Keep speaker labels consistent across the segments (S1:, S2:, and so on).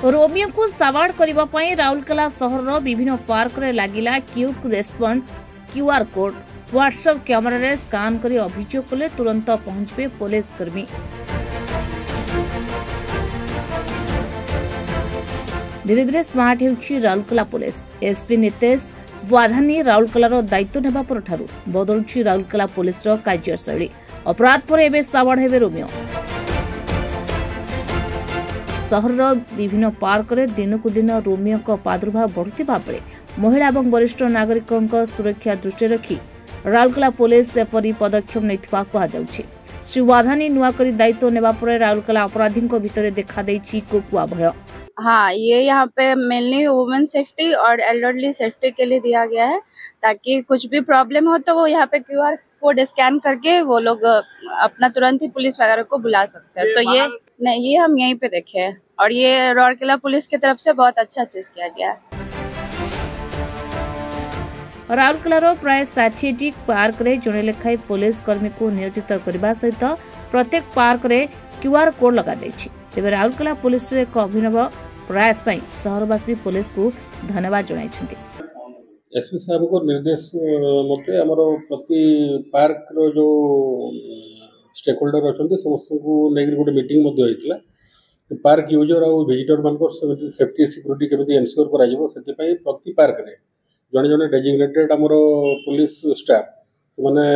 S1: Romeo को साबाड़ करने पर राउरकेला सहर विभिन्न पार्क रे लागिला quick respond QR code. WhatsApp camera रे स्कान कर अभियोग कले तुरंत पहुंचे पुलिस कर्मी। धीरे धीरे स्मार्ट होउछि राउरकेला पुलिस। एसपी नितेश वाधानी राउरकेलार दायित्व नेबा परठारु बदलुछि राउरकेला पुलिस कार्यशैली। अपराध पर एबे साबाड़ हेबे रोमियो। सहर विभिन्न पार्क रे दिनकु दिन रोमियो का प्रादुर्भाव बढ़ुथिबा बेले महिला और वरिष्ठ नागरिकों सुरक्षा दृष्टि रखी राउरकेला पुलिस एपरी पदक्षेप नैथिबा कहा जाउछि। श्री वाधानी नुआकरी दायित्व नेबा पर राउरकेला अपराधी भितर देखा देछि कोकुआ भय।
S2: हाँ, ये यहाँ पे मेनली वुमेन सेफ्टी और एल्डरली सेफ्टी के लिए दिया गया है, ताकि कुछ भी प्रॉब्लम हो तो वो यहाँ पे क्यूआर कोड स्कैन करके वो लोग अपना तुरंत ही पुलिस वगैरह को बुला सकते हैं। तो ये नहीं, ये हम यहीं पे देखे हैं और ये राउरकेला पुलिस की तरफ से बहुत अच्छा चीज किया गया है।
S1: राउरकेलार प्राय 60टी पार्क रे जणे लेखाई पुलिस कर्मी को नियोजित करने सहित प्रत्येक पार्क रे क्यूआर कोड लगा जाइछि। तेबे राउरकेला पुलिस रे एक अभिनव प्रयास पई सहरवासी पुलिस को धन्यवाद जणाइछन्ति।
S3: एसपी साहब को निर्देश मते हमरो प्रति पार्क रो जो स्टेक होल्डर अछन्ति समस्त को नेगिर गोटे मीटिंग मध्ये होइतला। पार्क यूजर और विजिटर मानकर सेफ्टी सिक्योरिटी केमिति एनश्योर करा जिवो सेति पई प्रति पार्क रे जने जने डेजिग्नेटेड हमरो पुलिस स्टाफ माने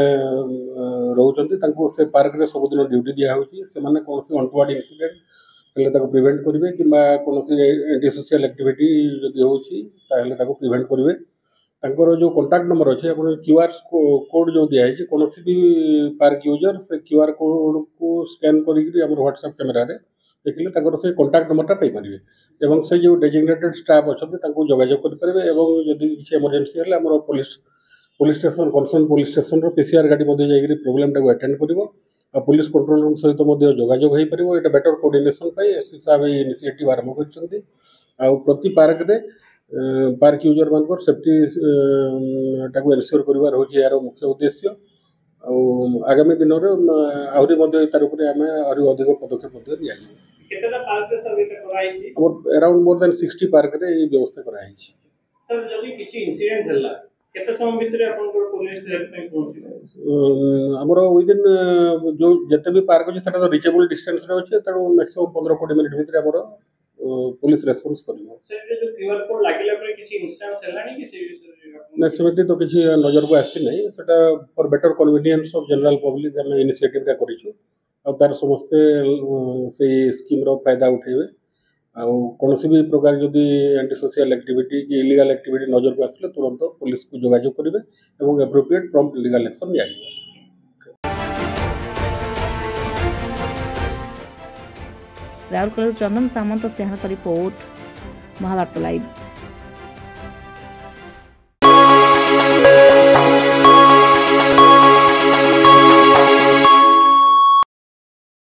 S3: रहउचन्ति तांको से पार्क रे सब दिन ड्यूटी दिया होची। से माने कोनसी अनटवर्ड इंसिडेंट हेले ताको प्रिवेंट करिवे किबा कोनसी एंटी सोशल एक्टिविटी जदि होची ताहेले ताको प्रिवेंट करिवे। तांकर जो कांटेक्ट नंबर अछि अपन क्यूआर कोड जो दिया है कोनसी भी पार्क यूजर से क्यूआर कोड को स्कैन करिकरी हमर व्हाट्सएप कैमरा रे देखिले ताकर से कांटेक्ट नंबर टा पाई परिवे एवं से जो डेजिग्नेटेड स्टाफ अछते तांको जोगाजोग करि परिवे एवं जदि किछि इमरजेंसी हेले हमर police station concern police station रो पीसीआर गाडी मध्ये जाईकरी प्रोब्लेम टा को अटेंड करिवो और पुलिस कंट्रोल रूम सहित मध्ये जोगाजोग होई परिवो। एटा बेटर कोऑर्डिनेशन पई एसपी साहब ए इनिशिएटिव आरंभ करछन्ती आ प्रति पार्क रे पार्क यूजर मानकर सेफ्टी टाको एनश्योर करिवार होछि यार मुख्य उद्देश्य। आगामी दिन रे आउरी मध्ये तार ऊपर हमें आउरी अधिक पदक्षेप मध्ये लिया जाय।
S4: केतला पार्क रे सर्वे कराइछि
S3: और अराउंड मोर देन 60 पार्क रे ई व्यवस्था कराइछि।
S4: सर जदि किछि इंसिडेंट हल्ला केते समय भितर आपन को पुलिस हेल्प में पहुंची
S3: हमरो विदिन जो जते भी पार्क अछि सेटा तो रीचेबल डिस्टेंस रे अछि त मैक्सिमम 15-20 मिनिट भितर हमरो पुलिस रेस्पॉन्स करिवो।
S4: सर जो क्यूआर कोड लागिला पर किछि इंस्टेंस हल्लानी कि
S3: ना सेमति तो किछि नजर को आसी नै सेटा for better convenience of general public हम इनिशिएटिव रा करिछु और तार समस्त से स्कीम रो फायदा उठेबे आ कोनोसी भी प्रकार जदि एंटी सोशल एक्टिविटी कि इलीगल एक्टिविटी नजर को आसले तुरंत पुलिस को जोगाजोग करिवे एवं एप्रोप्रिएट प्रॉम्प्ट लीगल एक्शन लिया जाय।
S1: राउरकेला चंदन सामंत सिंह रिपोर्ट महाभारत लाइव।